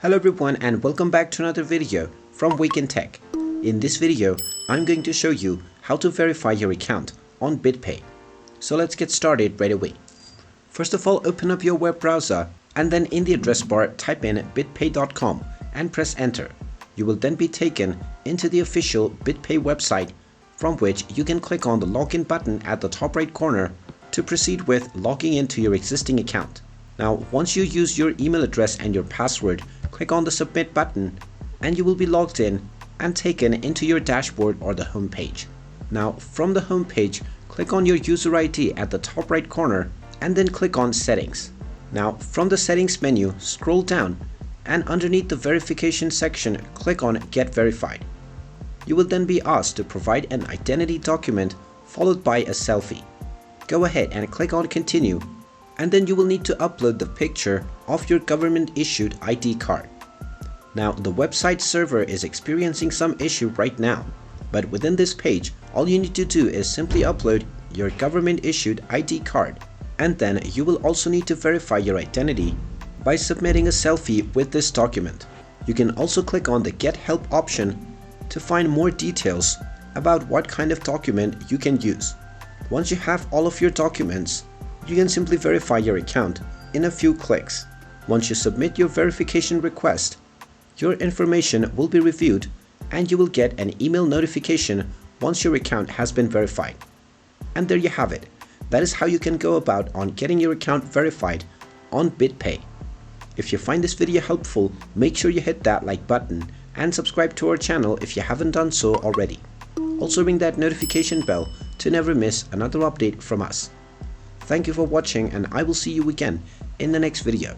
Hello everyone and welcome back to another video from Wake&Tech. In this video, I'm going to show you how to verify your account on Bitpay. So let's get started right away. First of all, open up your web browser and then in the address bar type in bitpay.com and press enter. You will then be taken into the official Bitpay website, from which you can click on the login button at the top right corner to proceed with logging into your existing account. Now, once you use your email address and your password, click on the submit button and you will be logged in and taken into your dashboard or the home page. Now, from the home page, click on your user ID at the top right corner and then click on settings. Now, from the settings menu, scroll down and underneath the verification section, click on get verified. You will then be asked to provide an identity document followed by a selfie. Go ahead and click on continue, and then you will need to upload the picture of your government issued ID card. Now, the website server is experiencing some issue right now, but within this page, all you need to do is simply upload your government issued ID card, and then you will also need to verify your identity by submitting a selfie with this document. You can also click on the get help option to find more details about what kind of document you can use. Once you have all of your documents, you can simply verify your account in a few clicks. Once you submit your verification request, your information will be reviewed and you will get an email notification once your account has been verified. And there you have it. That is how you can go about on getting your account verified on Bitpay. If you find this video helpful, make sure you hit that like button and subscribe to our channel if you haven't done so already. Also ring that notification bell to never miss another update from us. Thank you for watching and I will see you again in the next video.